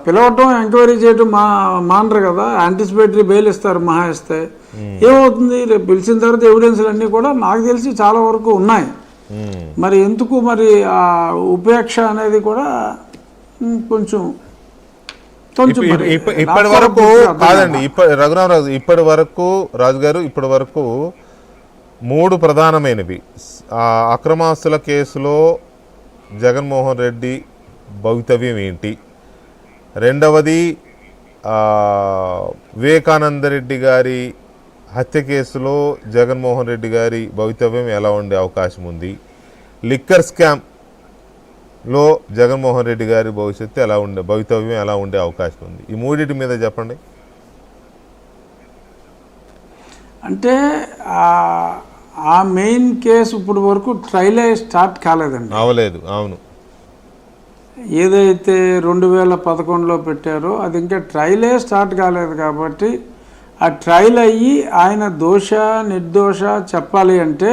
పిలవటం ఎంక్వైరీ చేయటం మానరు కదా, యాంటిసిపేటరీ బెయిల్ ఇస్తారు మహా ఇస్తే. ఏమవుతుంది, రేపు పిలిచిన తర్వాత ఎవిడెన్స్లు అన్నీ కూడా నాకు తెలిసి చాలా వరకు ఉన్నాయి. మరి ఎందుకు మరి ఆ ఉపేక్ష అనేది కూడా కొంచెం ఇప్పటి వరకు కాదండి. రఘురామరాజు ఇప్పటి వరకు రాజు గారు ఇప్పటి వరకు 3 ప్రధానమైనవి. అక్రమాస్తుల కేసులో జగన్మోహన్ రెడ్డి భవితవ్యం ఏంటి, రెండవది వివేకానందరెడ్డి గారి హత్య కేసులో జగన్మోహన్ రెడ్డి గారి భవితవ్యం ఎలా ఉండే అవకాశం ఉంది, లిక్కర్ స్కామ్లో జగన్మోహన్ రెడ్డి గారి భవితవ్యం ఎలా ఉండే అవకాశం ఉంది, ఈ మూడింటి మీద చెప్పండి. అంటే ఆ మెయిన్ కేసు ఇప్పుడు వరకు ట్రయలే స్టార్ట్ కాలేదండి. అవలేదు. అవును. ఏదైతే 2011లో పెట్టారో అది ఇంకా ట్రయలే స్టార్ట్ కాలేదు. కాబట్టి ఆ ట్రయల్ అయ్యి ఆయన దోష నిర్దోష చెప్పాలి అంటే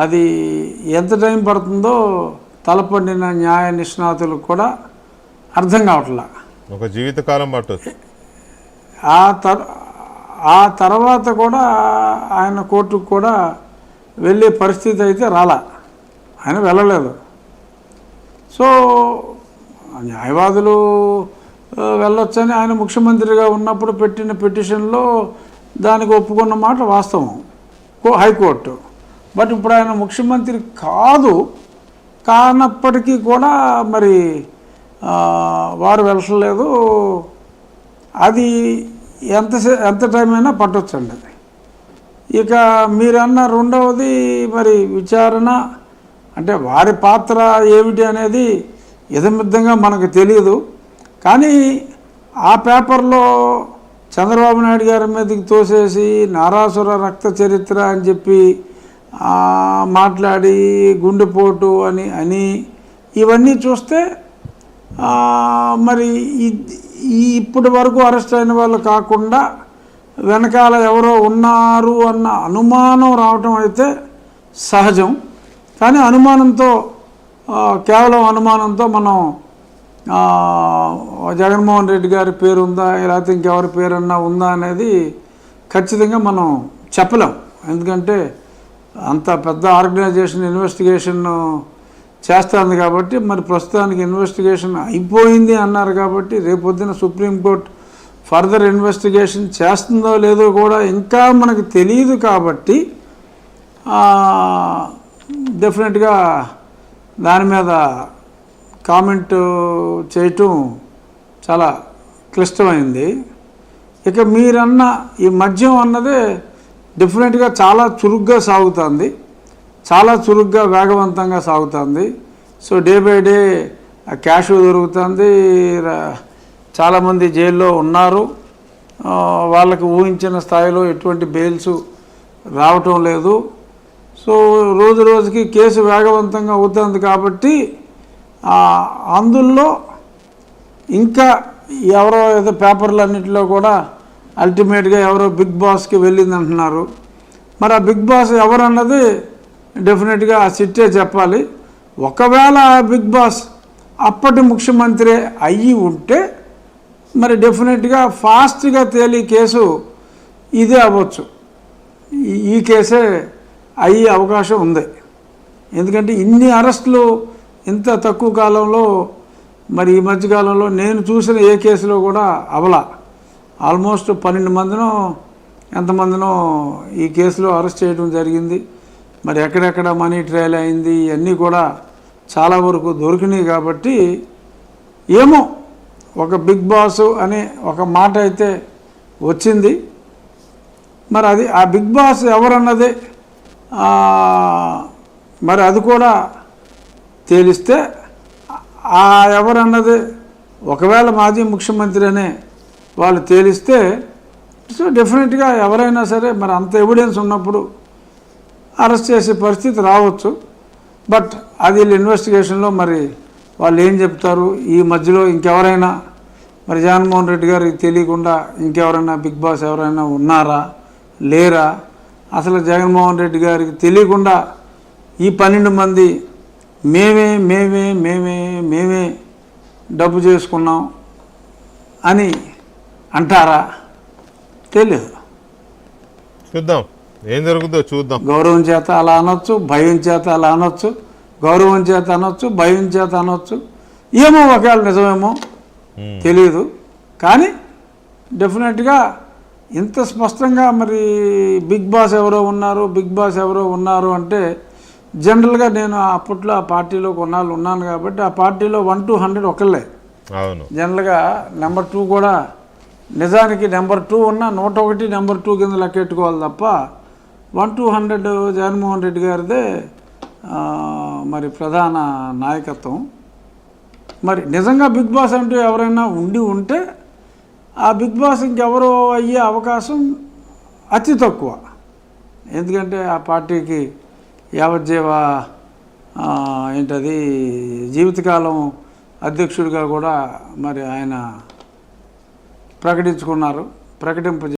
అది ఎంత టైం పడుతుందో తలపడిన న్యాయ నిష్ణాతులకు కూడా అర్థం కావట్లా. ఒక జీవితకాలం పట్టొచ్చు. ఆ తర్వాత కూడా ఆయన కోర్టుకు కూడా వెళ్ళే పరిస్థితి అయితే రాలా, ఆయన వెళ్ళలేదు. సో న్యాయవాదులు వెళ్ళొచ్చని ఆయన ముఖ్యమంత్రిగా ఉన్నప్పుడు పెట్టిన పిటిషన్లో దానికి ఒప్పుకున్న మాట వాస్తవం హైకోర్టు. బట్ ఇప్పుడు ఆయన ముఖ్యమంత్రి కానప్పటికీ కూడా మరి వారు వెళ్ళలేదు. అది ఎంత టైం అయినా పట్టొచ్చండి అది. ఇక మీరన్న రెండవది మరి విచారణ అంటే వారి పాత్ర ఏమిటి అనేది యథమిద్దంగా మనకు తెలియదు. కానీ ఆ పేపర్లో చంద్రబాబు నాయుడు గారి మీదకి తోసేసి నారాసుర రక్త చరిత్ర అని చెప్పి మాట్లాడి గుండెపోటు అని ఇవన్నీ చూస్తే మరి ఇప్పటి వరకు అరెస్ట్ అయిన వాళ్ళు కాకుండా వెనకాల ఎవరో ఉన్నారు అన్న అనుమానం రావటం అయితే సహజం. కానీ కేవలం అనుమానంతో మనం జగన్మోహన్ రెడ్డి గారి పేరు ఉందా లేకపోతే ఇంకెవరి పేరన్నా ఉందా అనేది ఖచ్చితంగా మనం చెప్పలేం. ఎందుకంటే అంత పెద్ద ఆర్గనైజేషన్ ఇన్వెస్టిగేషన్ చేస్తుంది కాబట్టి మరి ప్రస్తుతానికి ఇన్వెస్టిగేషన్ అయిపోయింది అన్నారు కాబట్టి రేపొద్దున సుప్రీంకోర్టు ఫర్దర్ ఇన్వెస్టిగేషన్ చేస్తుందో లేదో కూడా ఇంకా మనకు తెలియదు. కాబట్టి డెఫినెట్గా దాని మీద కామెంట్ చేయటం చాలా క్లిష్టమైంది. ఇక మీరన్న ఈ మద్యం అన్నదే డెఫినెట్గా చాలా చురుగ్గా సాగుతుంది, చాలా చురుగ్గా వేగవంతంగా సాగుతుంది. So day by day cash దొరుకుతుంది. చాలామంది జైల్లో ఉన్నారు, వాళ్ళకి ఊహించిన స్థాయిలో ఎటువంటి బెయిల్స్ రావటం లేదు. సో రోజు రోజుకి కేసు వేగవంతంగా అవుతుంది. కాబట్టి అందులో ఇంకా ఎవరో ఏదో పేపర్లన్నింటిలో కూడా అల్టిమేట్గా ఎవరో బిగ్ బాస్కి వెళ్ళింది అంటున్నారు. మరి ఆ బిగ్ బాస్ ఎవరన్నది డెఫినెట్గా ఆ సిట్టే చెప్పాలి. ఒకవేళ ఆ బిగ్ బాస్ అప్పటి ముఖ్యమంత్రి అయ్యి ఉంటే మరి డెఫినెట్గా ఫాస్ట్గా తేలి కేసు ఇదే అవ్వచ్చు, ఈ కేసే అయ్యే అవకాశం ఉంది. ఎందుకంటే ఇన్ని అరెస్టులు ఇంత తక్కువ కాలంలో మరి ఈ మధ్యకాలంలో నేను చూసిన ఏ కేసులో కూడా అవలా. ఆల్మోస్ట్ 12 మందినో ఎంతమందినో ఈ కేసులో అరెస్ట్ చేయడం జరిగింది. మరి ఎక్కడెక్కడ మనీ ట్రయల్ అయింది ఇవన్నీ కూడా చాలా వరకు దొరికినాయి. కాబట్టి ఏమో ఒక బిగ్ బాస్ అనే ఒక మాట అయితే వచ్చింది. మరి అది ఆ బిగ్ బాస్ ఎవరన్నది మరి అది కూడా తేలిస్తే ఎవరన్నది ఒకవేళ మాజీ ముఖ్యమంత్రి అనే వాళ్ళు తేలిస్తే సో డెఫినెట్గా ఎవరైనా సరే మరి అంత ఎవిడెన్స్ ఉన్నప్పుడు అరెస్ట్ చేసే పరిస్థితి రావచ్చు. బట్ అది ఇన్వెస్టిగేషన్లో మరి వాళ్ళు ఏం చెప్తారు. ఈ మధ్యలో ఇంకెవరైనా మరి జగన్మోహన్ రెడ్డి గారికి తెలియకుండా ఇంకెవరైనా బిగ్ బాస్ ఎవరైనా ఉన్నారా లేరా, అసలు జగన్మోహన్ రెడ్డి గారికి తెలియకుండా ఈ 12 మంది మేమే మేమే మేమే మేమే డబ్బు చేసుకున్నాం అని అంటారా? తెలియదు. చూద్దాం ఏం జరుగుతుందో చూద్దాం. గౌరవం చేత అలా అనొచ్చు, భయం చేత అలా అనొచ్చు, గౌరవం చేత అనొచ్చు, భయం చేత అనొచ్చు. ఏమో ఒకవేళ నిజమేమో తెలియదు. కానీ డెఫినెట్గా ఇంత స్పష్టంగా మరి బిగ్ బాస్ ఎవరో ఉన్నారు, బిగ్ బాస్ ఎవరో ఉన్నారు అంటే జనరల్గా నేను అప్పట్లో ఆ పార్టీలో కొన్నాళ్ళు ఉన్నాను కాబట్టి ఆ పార్టీలో 1 to 100 ఒకళ్ళే. అవును. జనరల్గా నెంబర్ 2 కూడా నిజానికి నెంబర్ 2 ఉన్న 101 నెంబర్ 2 కింద లెక్కెట్టుకోవాలి తప్ప 1 to 100 జగన్మోహన్ రెడ్డి గారిదే మరి ప్రధాన నాయకత్వం. మరి నిజంగా బిగ్ బాస్ అంటూ ఎవరైనా ఉంటే ఆ బిగ్ బాస్ ఇంకెవరో అయ్యే అవకాశం అతి తక్కువ. ఎందుకంటే ఆ పార్టీకి యావజ్జీవ ఏంటది జీవితకాలం అధ్యక్షుడిగా కూడా మరి ఆయన ప్రకటించుకున్నారు.